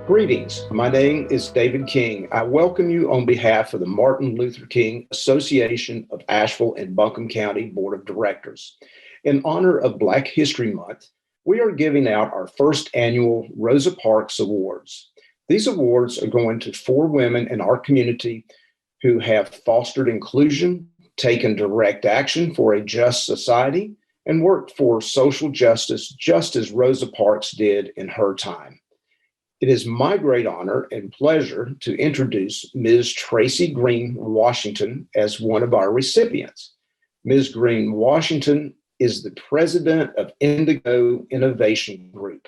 Greetings. My name is David King. I welcome you on behalf of the Martin Luther King Association of Asheville and Buncombe County Board of Directors. In honor of Black History Month, we are giving out our first annual Rosa Parks Awards. These awards are going to 4 women in our community who have fostered inclusion, taken direct action for a just society, and worked for social justice just as Rosa Parks did in her time. It is my great honor and pleasure to introduce Ms. Tracey Greene-Washington as one of our recipients. Ms. Greene-Washington is the president of Indigo Innovation Group,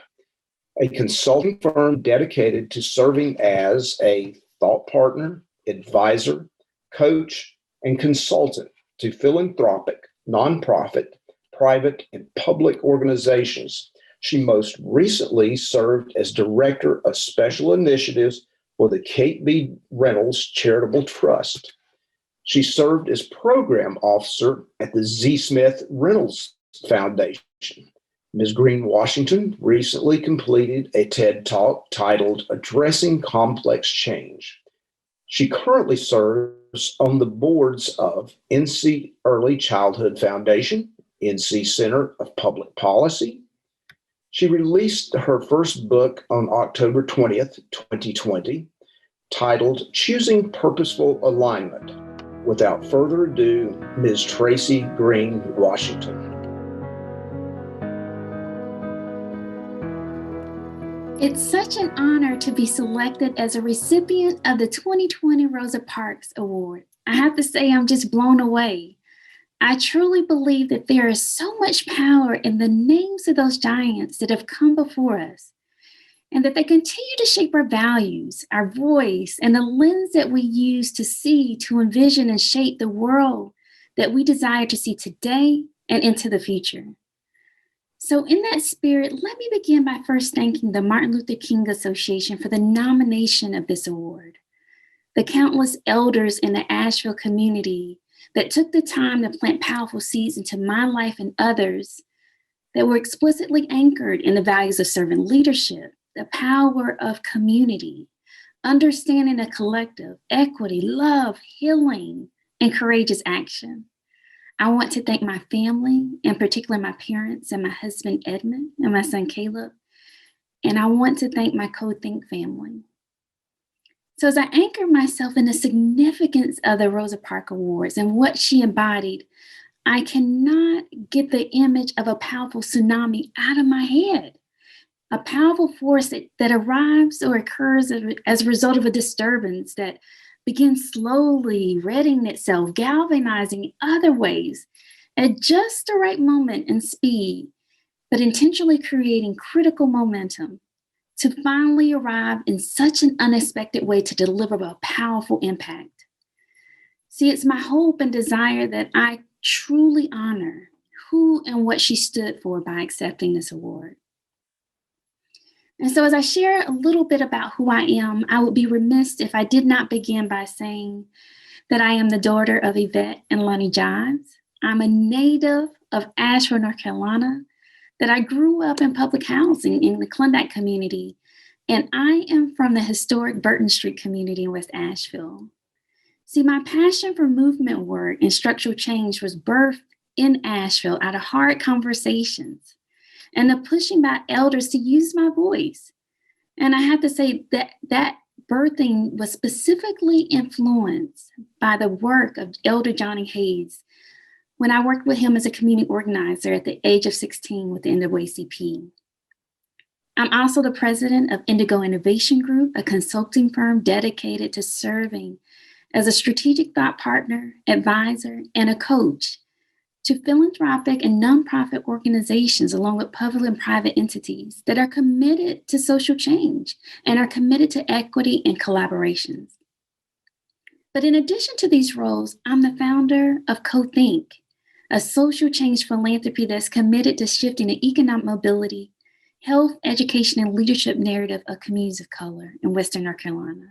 a consulting firm dedicated to serving as a thought partner, advisor, coach, and consultant to philanthropic, nonprofit, private, and public organizations. She most recently served as Director of Special Initiatives for the Kate B. Reynolds Charitable Trust. She served as Program Officer at the Z. Smith Reynolds Foundation. Ms. Greene-Washington recently completed a TED Talk titled Addressing Complex Change. She currently serves on the boards of NC Early Childhood Foundation, NC Center of Public Policy. She released her first book on October 20th, 2020, titled Choosing Purposeful Alignment. Without further ado, Ms. Tracey Greene-Washington. It's such an honor to be selected as a recipient of the 2020 Rosa Parks Award. I have to say, I'm just blown away. I truly believe that there is so much power in the names of those giants that have come before us, and that they continue to shape our values, our voice, and the lens that we use to see, to envision, and shape the world that we desire to see today and into the future. So in that spirit, let me begin by first thanking the Martin Luther King Association for the nomination of this award. The countless elders in the Asheville community that took the time to plant powerful seeds into my life and others that were explicitly anchored in the values of servant leadership, the power of community, understanding the collective, equity, love, healing, and courageous action. I want to thank my family, in particular my parents and my husband Edmund and my son Caleb. And I want to thank my Co-Think family. So as I anchor myself in the significance of the Rosa Parks Awards and what she embodied, I cannot get the image of a powerful tsunami out of my head. A powerful force that arrives or occurs as a result of a disturbance that begins slowly readying itself, galvanizing in other ways at just the right moment and speed, but intentionally creating critical momentum to finally arrive in such an unexpected way to deliver a powerful impact. See, it's my hope and desire that I truly honor who and what she stood for by accepting this award. And so as I share a little bit about who I am, I would be remiss if I did not begin by saying that I am the daughter of Yvette and Lonnie Johns. I'm a native of Asheville, North Carolina, that I grew up in public housing in the Klondike community, and I am from the historic Burton Street community in West Asheville. See, my passion for movement work and structural change was birthed in Asheville out of hard conversations and the pushing by elders to use my voice. And I have to say that birthing was specifically influenced by the work of Elder Johnny Hayes when I worked with him as a community organizer at the age of 16 with the NAACP. I'm also the president of Indigo Innovation Group, a consulting firm dedicated to serving as a strategic thought partner, advisor, and a coach to philanthropic and nonprofit organizations, along with public and private entities that are committed to social change and are committed to equity and collaborations. But in addition to these roles, I'm the founder of Co-Think, a social change philanthropy that's committed to shifting the economic mobility, health, education, and leadership narrative of communities of color in Western North Carolina.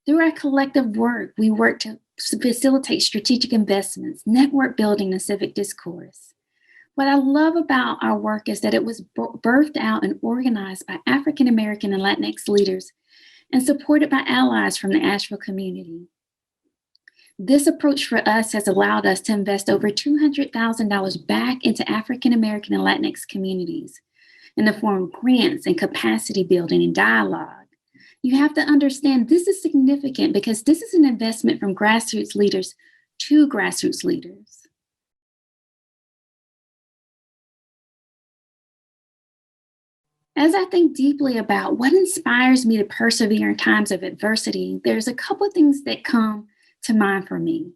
Through our collective work, we work to facilitate strategic investments, network building, and civic discourse, What I love about our work is that it was birthed out and organized by African American and Latinx leaders and supported by allies from the Asheville community. This approach for us has allowed us to invest over $200,000 back into African American and Latinx communities in the form of grants and capacity building and dialogue. You have to understand this is significant because this is an investment from grassroots leaders to grassroots leaders. As I think deeply about what inspires me to persevere in times of adversity, there's a couple of things that come to mind for me.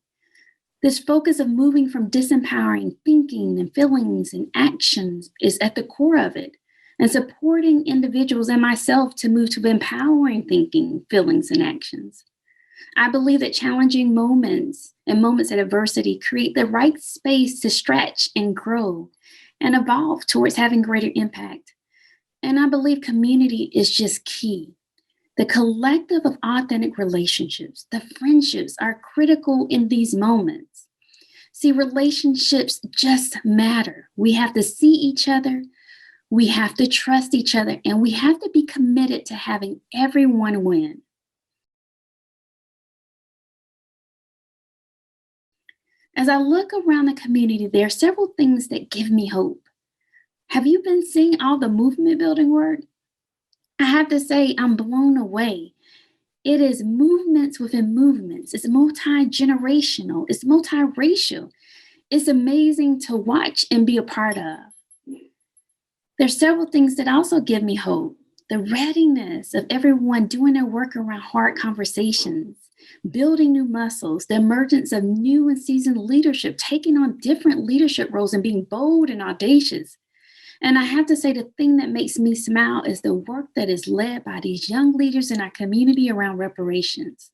This focus of moving from disempowering thinking and feelings and actions is at the core of it, and supporting individuals and myself to move to empowering thinking, feelings, and actions. I believe that challenging moments and moments of adversity create the right space to stretch and grow and evolve towards having greater impact. And I believe community is just key. The collective of authentic relationships, the friendships are critical in these moments. See, relationships just matter. We have to see each other, we have to trust each other, and we have to be committed to having everyone win. As I look around the community, there are several things that give me hope. Have you been seeing all the movement building work? I have to say, I'm blown away. It is movements within movements. It's multi-generational. It's multiracial. It's amazing to watch and be a part of. There's several things that also give me hope. The readiness of everyone doing their work around hard conversations, building new muscles, the emergence of new and seasoned leadership, taking on different leadership roles and being bold and audacious. And I have to say, the thing that makes me smile is the work that is led by these young leaders in our community around reparations.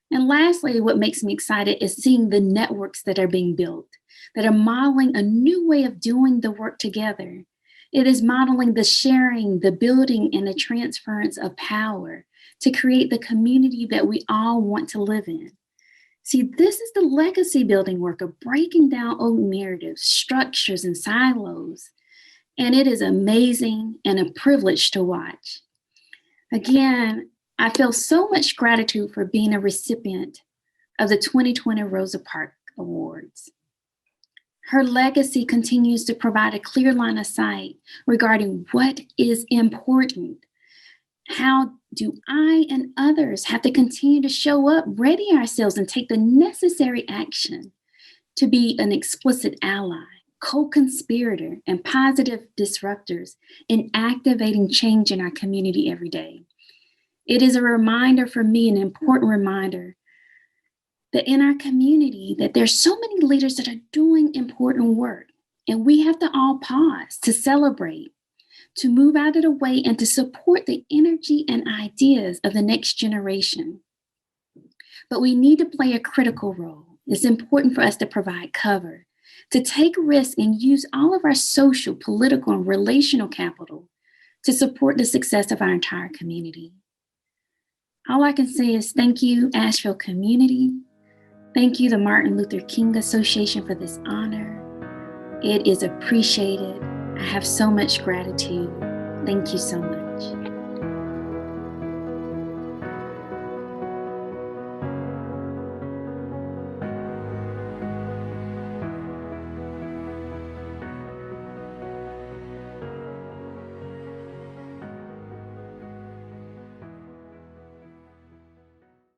And lastly, what makes me excited is seeing the networks that are being built, that are modeling a new way of doing the work together. It is modeling the sharing, the building, and the transference of power to create the community that we all want to live in. See, this is the legacy building work of breaking down old narratives, structures, and silos. And it is amazing and a privilege to watch. Again, I feel so much gratitude for being a recipient of the 2020 Rosa Parks Awards. Her legacy continues to provide a clear line of sight regarding what is important. How do I and others have to continue to show up, ready ourselves, and take the necessary action to be an explicit ally, co-conspirator, and positive disruptors in activating change in our community every day? It is a reminder for me, an important reminder, that in our community, that there's so many leaders that are doing important work, and we have to all pause to celebrate, to move out of the way, and to support the energy and ideas of the next generation. But we need to play a critical role. It's important for us to provide cover, to take risks and use all of our social, political, and relational capital to support the success of our entire community. All I can say is thank you, Asheville community. Thank you, the Martin Luther King Association, for this honor. It is appreciated. I have so much gratitude. Thank you so much.